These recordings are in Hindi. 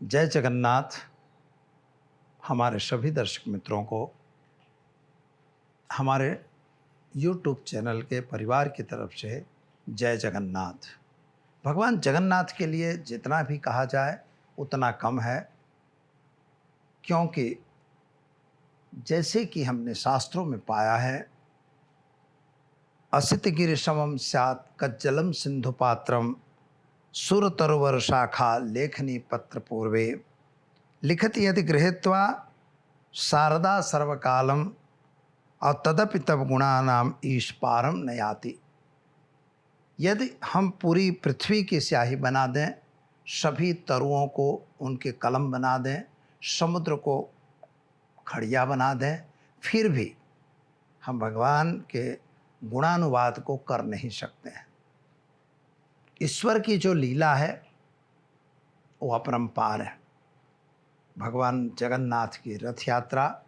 जय जगन्नाथ। हमारे सभी दर्शक मित्रों को हमारे YouTube चैनल के परिवार की तरफ से जय जगन्नाथ। भगवान जगन्नाथ के लिए जितना भी कहा जाए उतना कम है, क्योंकि जैसे कि हमने शास्त्रों में पाया है, असितगिरि समम स्यात् कज्जलम सिंधु पात्रम सुरतरुवर शाखा लेखनी पत्र पूर्वे लिखति यदि गृहीत्वा शारदा सर्वकालम और तदपि तब गुणानाम ईश पारम न याति। यदि हम पूरी पृथ्वी की स्याही बना दें, सभी तरुओं को उनके कलम बना दें, समुद्र को खड़िया बना दें, फिर भी हम भगवान के गुणानुवाद को कर नहीं सकते हैं। ईश्वर की जो लीला है वो अपरंपार है। भगवान जगन्नाथ की रथ यात्रा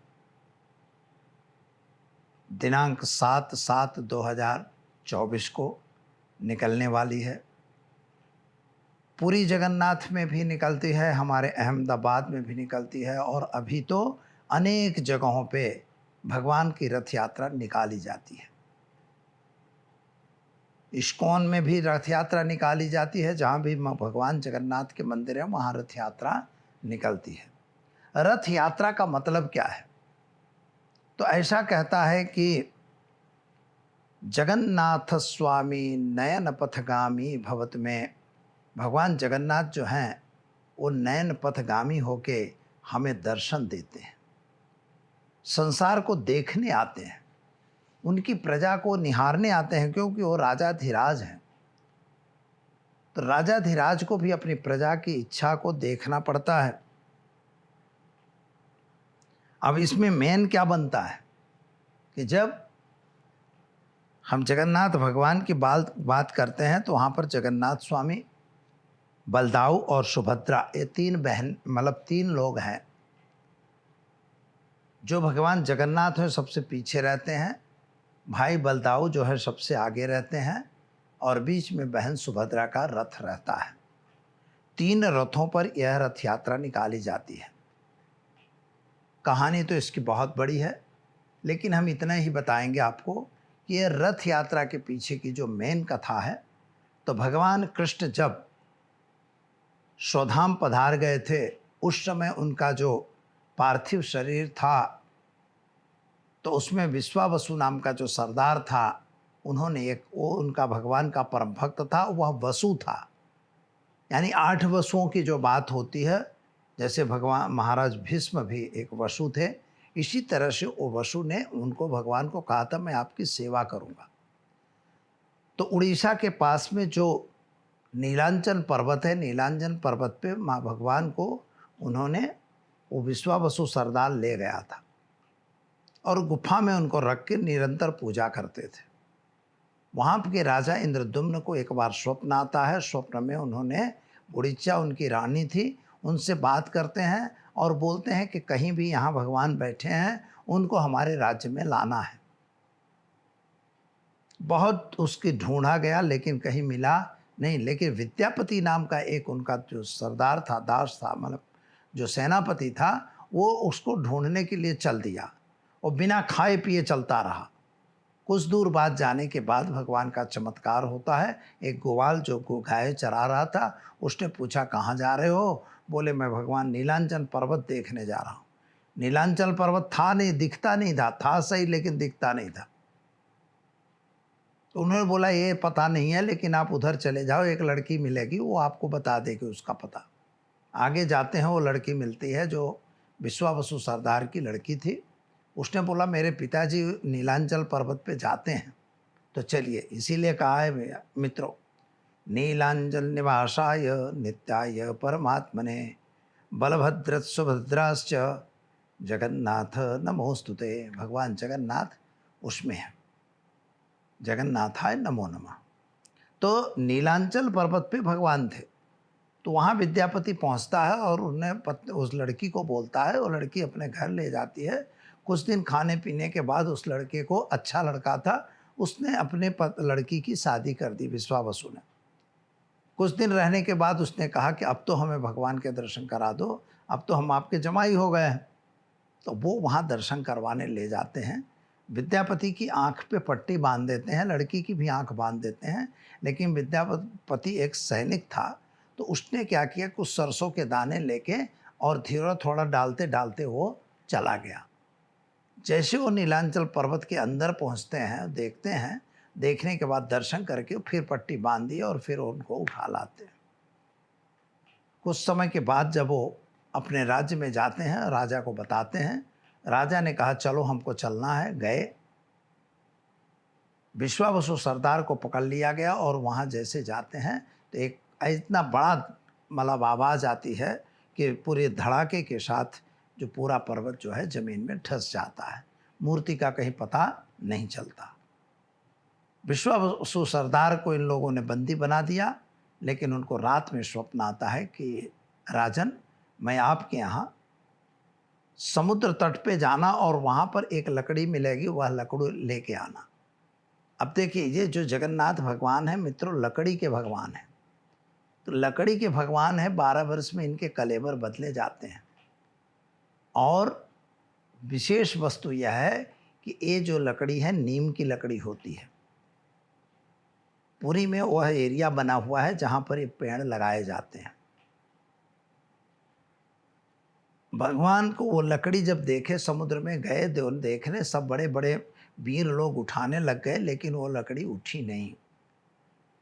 दिनांक 7/7/2024 को निकलने वाली है। पूरी जगन्नाथ में भी निकलती है, हमारे अहमदाबाद में भी निकलती है, और अभी तो अनेक जगहों पे भगवान की रथ यात्रा निकाली जाती है। इस्कॉन में भी रथ यात्रा निकाली जाती है, जहाँ भी भगवान जगन्नाथ के मंदिर है वहाँ रथ यात्रा निकलती है। रथ यात्रा का मतलब क्या है? तो ऐसा कहता है कि जगन्नाथ स्वामी नयन पथगामी भवत में, भगवान जगन्नाथ जो हैं वो नयन पथगामी होके हमें दर्शन देते हैं, संसार को देखने आते हैं, उनकी प्रजा को निहारने आते हैं, क्योंकि वो राजाधिराज हैं। तो राजाधिराज को भी अपनी प्रजा की इच्छा को देखना पड़ता है। अब इसमें मेन क्या बनता है कि जब हम जगन्नाथ भगवान की बात करते हैं तो वहाँ पर जगन्नाथ स्वामी, बलदाऊ और सुभद्रा, ये तीन बहन मतलब तीन लोग हैं जो भगवान जगन्नाथ हैं सबसे पीछे रहते हैं, भाई बलदाऊ जो है सबसे आगे रहते हैं, और बीच में बहन सुभद्रा का रथ रहता है। तीन रथों पर यह रथ यात्रा निकाली जाती है। कहानी तो इसकी बहुत बड़ी है, लेकिन हम इतना ही बताएंगे आपको कि यह रथ यात्रा के पीछे की जो मेन कथा है, तो भगवान कृष्ण जब स्वधाम पधार गए थे उस समय उनका जो पार्थिव शरीर था, तो उसमें विश्वावसु नाम का जो सरदार था, उन्होंने वो उनका भगवान का परम भक्त था, वह वसु था। यानी 8 वसुओं की जो बात होती है, जैसे भगवान महाराज भीष्म भी एक वसु थे, इसी तरह से वो वसु ने उनको भगवान को कहा था मैं आपकी सेवा करूँगा। तो उड़ीसा के पास में जो नीलांचल पर्वत है, नीलांचल पर्वत पे माँ भगवान को उन्होंने वो विश्वावसु सरदार ले गया था और गुफा में उनको रख के निरंतर पूजा करते थे। वहाँ के राजा इंद्रद्युम्न को एक बार स्वप्न आता है। स्वप्न में उन्होंने उड़ीसा, उनकी रानी थी, उनसे बात करते हैं और बोलते हैं कि कहीं भी यहाँ भगवान बैठे हैं, उनको हमारे राज्य में लाना है। बहुत उसकी ढूंढा गया लेकिन कहीं मिला नहीं, लेकिन विद्यापति नाम का एक उनका जो सरदार था, दास था, मतलब जो सेनापति था, वो उसको ढूंढने के लिए चल दिया और बिना खाए पिए चलता रहा। कुछ दूर बाद जाने के बाद भगवान का चमत्कार होता है। एक ग्वाल जो गाय चरा रहा था, उसने पूछा कहाँ जा रहे हो? बोले मैं भगवान नीलांचल पर्वत देखने जा रहा हूँ। नीलांचल पर्वत था नहीं, दिखता नहीं था सही लेकिन दिखता नहीं था। तो उन्होंने बोला ये पता नहीं है, लेकिन आप उधर चले जाओ, एक लड़की मिलेगी, वो आपको बता देगी उसका पता। आगे जाते हैं, वो लड़की मिलती है जो विश्वावसु सरदार की लड़की थी। उसने बोला मेरे पिताजी नीलांचल पर्वत पे जाते हैं, तो चलिए। इसीलिए कहा है मित्रों, नीलांचल निवासाय नित्याय परमात्मने बलभद्र सुभद्राश्च जगन्नाथ नमोस्तुते। भगवान जगन्नाथ उसमें है, जगन्नाथाय नमो नमः। तो नीलांचल पर्वत पे भगवान थे। तो वहाँ विद्यापति पहुँचता है और उन्हें उस लड़की को बोलता है, वो लड़की अपने घर ले जाती है। कुछ दिन खाने पीने के बाद उस लड़के को, अच्छा लड़का था, उसने अपने लड़की की शादी कर दी विश्वावसु ने। कुछ दिन रहने के बाद उसने कहा कि अब तो हमें भगवान के दर्शन करा दो, अब तो हम आपके जमाई हो गए हैं। तो वो वहाँ दर्शन करवाने ले जाते हैं। विद्यापति की आँख पे पट्टी बांध देते हैं, लड़की की भी आँख बांध देते हैं, लेकिन विद्यापति एक सैनिक था, तो उसने क्या किया, कुछ सरसों के दाने लेके और थोड़ा थोड़ा डालते डालते वो चला गया। जैसे वो नीलांचल पर्वत के अंदर पहुँचते हैं, देखते हैं, देखने के बाद दर्शन करके फिर पट्टी बांध दी और फिर उनको उठा लाते हैं। कुछ समय के बाद जब वो अपने राज्य में जाते हैं, राजा को बताते हैं। राजा ने कहा चलो हमको चलना है। गए, विश्वावसु सरदार को पकड़ लिया गया और वहाँ जैसे जाते हैं तो एक इतना बड़ा मतलब आवाज़ आती है कि पूरे धड़ाके के साथ जो पूरा पर्वत जो है ज़मीन में धंस जाता है। मूर्ति का कहीं पता नहीं चलता। विश्वावसु सरदार को इन लोगों ने बंदी बना दिया, लेकिन उनको रात में स्वप्न आता है कि राजन, मैं आपके यहाँ समुद्र तट पे जाना और वहाँ पर एक लकड़ी मिलेगी, वह लकड़ी लेके आना। अब देखिए, ये जो जगन्नाथ भगवान है मित्रों, लकड़ी के भगवान हैं। तो लकड़ी के भगवान है, 12 वर्ष में इनके कलेवर बदले जाते हैं। और विशेष वस्तु यह है कि ये जो लकड़ी है नीम की लकड़ी होती है। पुरी में वह एरिया बना हुआ है जहाँ पर ये पेड़ लगाए जाते हैं। भगवान को वो लकड़ी जब देखे, समुद्र में गए देखने, सब बड़े बड़े वीर लोग उठाने लग गए, लेकिन वो लकड़ी उठी नहीं।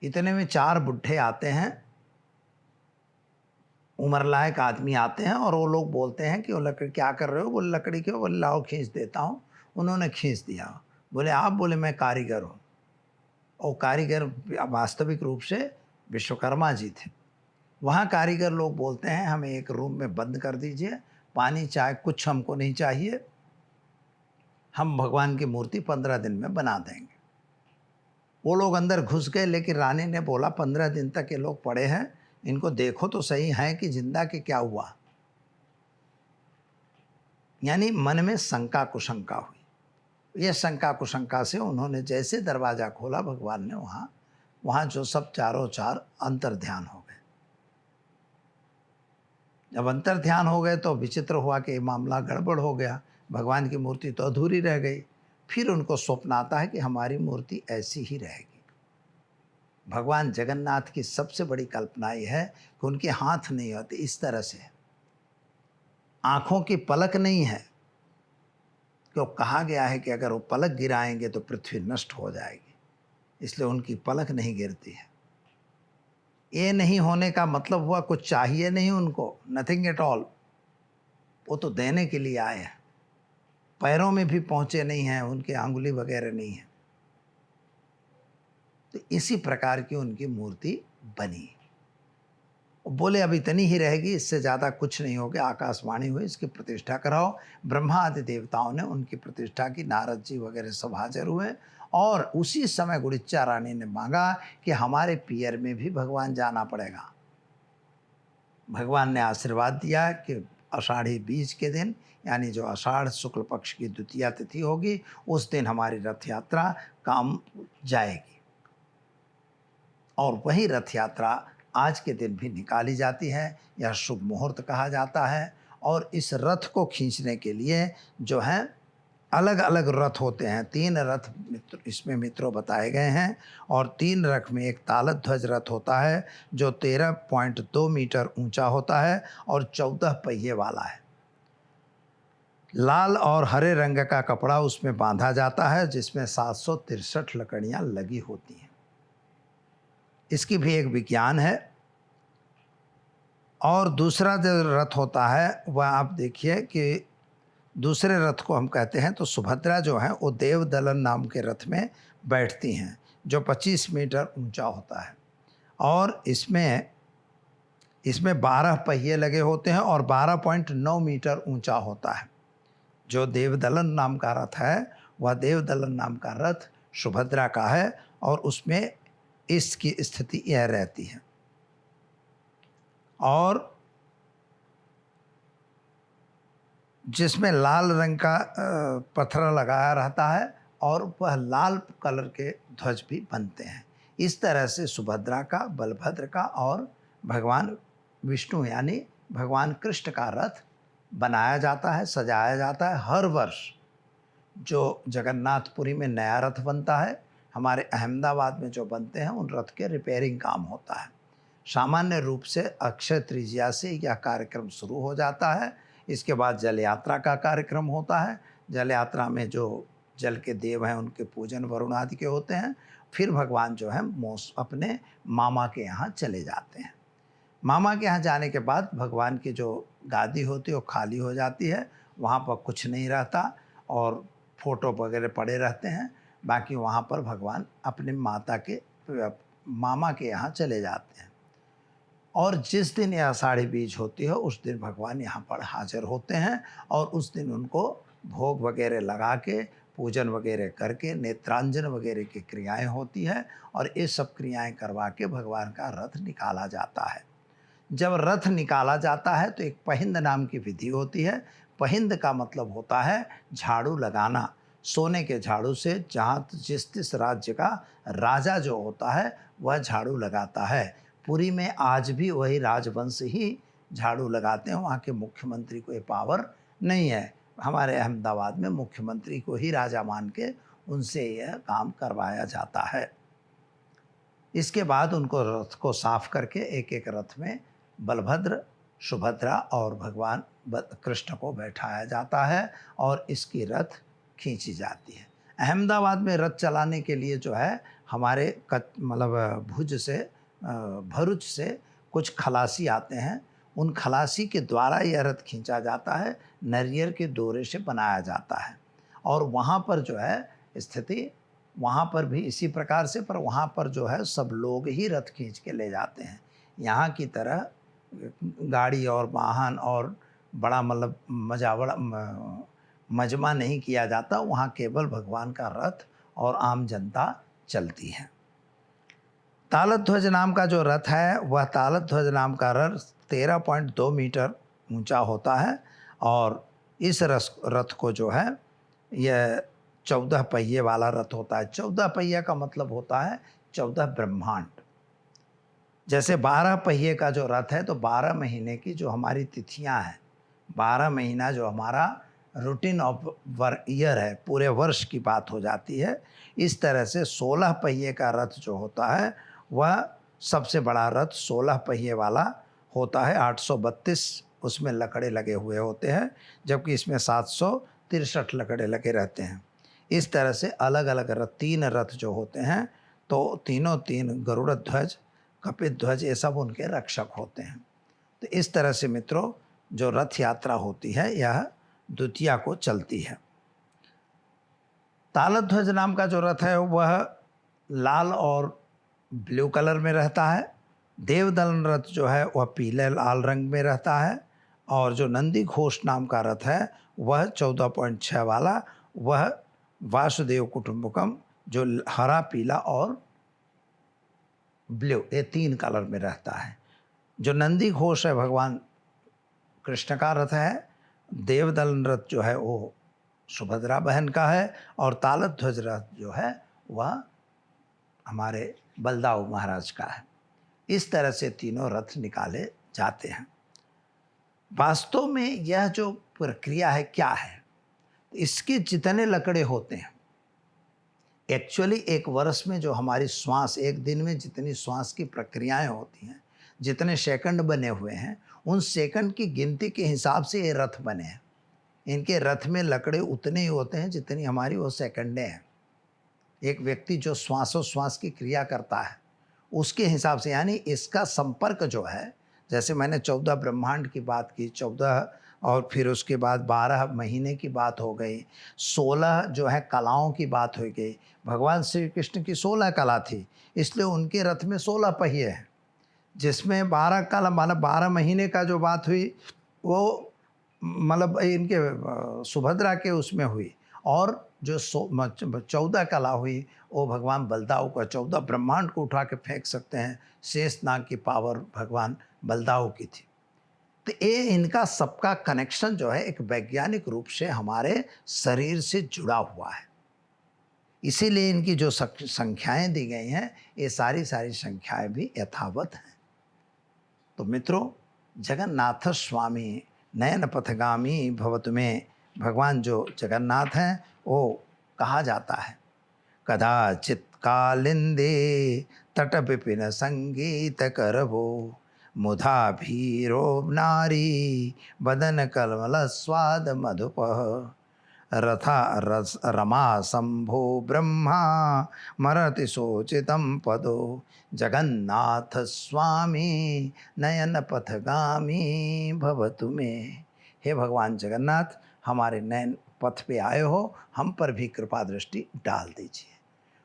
इतने में 4 बुढ़े आते हैं, उम्र लायक आदमी आते हैं, और वो लोग बोलते हैं कि वो लकड़ी क्या कर रहे हो? बोले लकड़ी क्यों? बोले लाओ खींच देता हूँ। उन्होंने खींच दिया। बोले आप? बोले मैं कारीगर हूँ। और कारीगर वास्तविक रूप से विश्वकर्मा जी थे। वहाँ कारीगर लोग बोलते हैं हमें एक रूम में बंद कर दीजिए, पानी चाय कुछ हमको नहीं चाहिए, हम भगवान की मूर्ति 15 दिन में बना देंगे। वो लोग अंदर घुस गए, लेकिन रानी ने बोला 15 दिन तक ये लोग पड़े हैं, इनको देखो तो सही हैं कि जिंदा कि क्या हुआ। यानी मन में शंका कुशंका हुई। ये शंका कुशंका से उन्होंने जैसे दरवाज़ा खोला, भगवान ने वहाँ जो सब चारों चार अंतर ध्यान हो गए। जब अंतर ध्यान हो गए तो विचित्र हुआ कि मामला गड़बड़ हो गया, भगवान की मूर्ति तो अधूरी रह गई। फिर उनको स्वप्न आता है कि हमारी मूर्ति ऐसी ही रहेगी। भगवान जगन्नाथ की सबसे बड़ी कल्पना यह है कि उनके हाथ नहीं होते, इस तरह से आँखों की पलक नहीं है, क्यों कहा गया है कि अगर वो पलक गिराएंगे तो पृथ्वी नष्ट हो जाएगी, इसलिए उनकी पलक नहीं गिरती है। ये नहीं होने का मतलब हुआ कुछ चाहिए नहीं उनको, नथिंग एट ऑल। वो तो देने के लिए आए हैं। पैरों में भी पहुँचे नहीं हैं, उनके आंगुली वगैरह नहीं है। तो इसी प्रकार की उनकी मूर्ति बनी। बोले अब इतनी ही रहेगी, इससे ज़्यादा कुछ नहीं होगा। आकाशवाणी हुई इसकी प्रतिष्ठा कराओ। ब्रह्मा आदि देवताओं ने उनकी प्रतिष्ठा की, नारद जी वगैरह सब हाजिर हुए। और उसी समय गुड़िच्चा रानी ने मांगा कि हमारे पियर में भी भगवान जाना पड़ेगा। भगवान ने आशीर्वाद दिया कि आषाढ़ी बीज के दिन, यानी जो आषाढ़ शुक्ल पक्ष की द्वितीया तिथि होगी, उस दिन हमारी रथ यात्रा काम जाएगी। और वही रथ यात्रा आज के दिन भी निकाली जाती है। यह शुभ मुहूर्त कहा जाता है। और इस रथ को खींचने के लिए जो है अलग अलग रथ होते हैं। 3 रथ इसमें मित्रों बताए गए हैं। और 3 रथ में एक तालत ध्वज रथ होता है जो 13.2 मीटर ऊंचा होता है और 14 पहिए वाला है। लाल और हरे रंग का कपड़ा उसमें बांधा जाता है, जिसमें 763 लकड़ियाँ लगी होती हैं। इसकी भी एक विज्ञान है। और दूसरा जो रथ होता है वह आप देखिए कि दूसरे रथ को हम कहते हैं तो सुभद्रा जो है वो देवदलन नाम के रथ में बैठती हैं, जो 25 मीटर ऊंचा होता है। और इसमें 12 पहिए लगे होते हैं और 12.9 मीटर ऊंचा होता है। जो देवदलन नाम का रथ है वह देवदलन नाम का रथ सुभद्रा का है, और उसमें इसकी स्थिति यह रहती है। और जिसमें लाल रंग का पत्थर लगाया रहता है, और वह लाल कलर के ध्वज भी बनते हैं। इस तरह से सुभद्रा का, बलभद्र का और भगवान विष्णु यानी भगवान कृष्ण का रथ बनाया जाता है, सजाया जाता है। हर वर्ष जो जगन्नाथपुरी में नया रथ बनता है, हमारे अहमदाबाद में जो बनते हैं उन रथ के रिपेयरिंग काम होता है। सामान्य रूप से अक्षय तृतीया से यह कार्यक्रम शुरू हो जाता है। इसके बाद जल यात्रा का कार्यक्रम होता है। जल यात्रा में जो जल के देव हैं उनके पूजन वरुण आदि के होते हैं। फिर भगवान जो है अपने मामा के यहाँ चले जाते हैं। मामा के यहाँ जाने के बाद भगवान की जो गादी होती है वो खाली हो जाती है, वहाँ पर कुछ नहीं रहता और फोटो वगैरह पड़े रहते हैं। बाकी वहाँ पर भगवान अपने माता के मामा के यहाँ चले जाते हैं। और जिस दिन यह आषाढ़ी बीज होती है उस दिन भगवान यहाँ पर हाजिर होते हैं और उस दिन उनको भोग वगैरह लगा के पूजन वगैरह करके नेत्रांजन वगैरह की क्रियाएं होती है और ये सब क्रियाएं करवा के भगवान का रथ निकाला जाता है। जब रथ निकाला जाता है तो एक पहिंद नाम की विधि होती है। पहिंद का मतलब होता है झाड़ू लगाना। सोने के झाड़ू से जहाँ जिस राज्य का राजा जो होता है वह झाड़ू लगाता है। पुरी में आज भी वही राजवंश ही झाड़ू लगाते हैं, वहाँ के मुख्यमंत्री को ये पावर नहीं है। हमारे अहमदाबाद में मुख्यमंत्री को ही राजा मान के उनसे यह काम करवाया जाता है। इसके बाद उनको रथ को साफ करके एक एक रथ में बलभद्र, सुभद्रा और भगवान कृष्ण को बैठाया जाता है और इसकी रथ खींची जाती है। अहमदाबाद में रथ चलाने के लिए जो है हमारे भुज से भरूच से कुछ खलासी आते हैं। उन खलासी के द्वारा यह रथ खींचा जाता है, नारियल के डोरे से बनाया जाता है। और वहाँ पर जो है स्थिति वहाँ पर भी इसी प्रकार से, पर वहाँ पर जो है सब लोग ही रथ खींच के ले जाते हैं। यहाँ की तरह गाड़ी और वाहन और बड़ा मजमा नहीं किया जाता। वहाँ केवल भगवान का रथ और आम जनता चलती है। तालध्वज नाम का जो रथ है वह तालध्वज नाम का रथ 13.2 मीटर ऊंचा होता है और इस रथ को जो है यह 14 पहिए वाला रथ होता है। 14 पहिया का मतलब होता है 14 ब्रह्मांड। जैसे 12 पहिए का जो रथ है तो 12 महीने की जो हमारी तिथियां हैं, 12 महीना जो हमारा रूटीन ऑफ ईयर है, पूरे वर्ष की बात हो जाती है। इस तरह से 16 पहिए का रथ जो होता है वह सबसे बड़ा रथ 16 पहिए वाला होता है। 832 उसमें लकड़े लगे हुए होते हैं, जबकि इसमें 763 लकड़े लगे रहते हैं। इस तरह से अलग अलग रथ, 3 रथ जो होते हैं तो तीनों 3 गरुड़ ध्वज, कपित ध्वज, ये सब उनके रक्षक होते हैं। तो इस तरह से मित्रों जो रथ यात्रा होती है यह द्वितीया को चलती है। तालध्वज नाम का जो रथ है वह लाल और ब्लू कलर में रहता है। देवदलन रथ जो है वह पीले लाल रंग में रहता है और जो नंदी घोष नाम का रथ है वह 14.6 वाला, वह वासुदेव कुटुंबकम जो हरा, पीला और ब्लू, ये 3 कलर में रहता है। जो नंदी घोष है भगवान कृष्ण का रथ है। देवदलन रथ जो है वो सुभद्रा बहन का है और तालध्वज रथ जो है वह हमारे बलदाऊ महाराज का है। इस तरह से तीनों रथ निकाले जाते हैं। वास्तव में यह जो प्रक्रिया है क्या है, इसके जितने लकड़े होते हैं, एक्चुअली एक वर्ष में जो हमारी श्वास, एक दिन में जितनी श्वास की प्रक्रियाएं होती हैं, जितने सेकंड बने हुए हैं, उन सेकंड की गिनती के हिसाब से ये रथ बने हैं। इनके रथ में लकड़े उतने ही होते हैं जितनी हमारी वो सेकंडें हैं। एक व्यक्ति जो श्वासोश्वास की क्रिया करता है उसके हिसाब से, यानी इसका संपर्क जो है, जैसे मैंने 14 ब्रह्मांड की बात की, 14 और फिर उसके बाद 12 महीने की बात हो गई, 16 जो है कलाओं की बात हो गई। भगवान श्री कृष्ण की 16 कला थी, इसलिए उनके रथ में 16 पहिए हैं, जिसमें 12 कला 12 महीने का जो बात हुई वो इनके सुभद्रा के उसमें हुई, और जो 14 कला हुई वो भगवान बलदाऊ का, 14 ब्रह्मांड को उठा के फेंक सकते हैं, शेष नाग की पावर भगवान बलदाऊ की थी। तो ये इनका सबका कनेक्शन जो है एक वैज्ञानिक रूप से हमारे शरीर से जुड़ा हुआ है। इसीलिए इनकी जो संख्याएं दी गई हैं, ये सारी सारी संख्याएं भी यथावत हैं। तो मित्रों, जगन्नाथ स्वामी नयन पथगामी भवतु में भगवान जो जगन्नाथ हैं वो कहा जाता है। कदाचित कालिंदे तट विपिन संगीत करवो, मुधा भीरो नारी बदन कलमल स्वाद मधुपः, रथा रस रमा शंभो ब्रह्मा मरति शोचितं पदो, जगन्नाथ स्वामी नयन पथगामी भवतु मे। हे भगवान जगन्नाथ, हमारे नयन पथ पे आए हो, हम पर भी कृपा दृष्टि डाल दीजिए।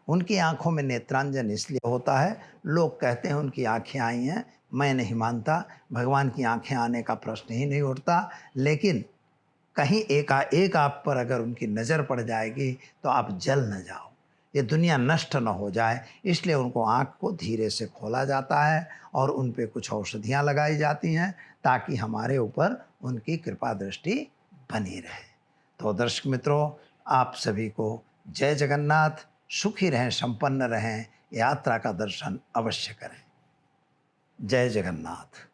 उनकी आंखों में नेत्रांजन इसलिए होता है, लोग कहते हैं उनकी आंखें आई हैं, मैं नहीं मानता, भगवान की आंखें आने का प्रश्न ही नहीं उठता। लेकिन कहीं एक आप पर अगर उनकी नज़र पड़ जाएगी तो आप जल न जाओ, ये दुनिया नष्ट न हो जाए, इसलिए उनको आँख को धीरे से खोला जाता है और उन पे कुछ औषधियाँ लगाई जाती हैं ताकि हमारे ऊपर उनकी कृपा दृष्टि बनी रहे। तो दर्शक मित्रों, आप सभी को जय जगन्नाथ, सुखी रहें, संपन्न रहें, यात्रा का दर्शन अवश्य करें। जय जगन्नाथ।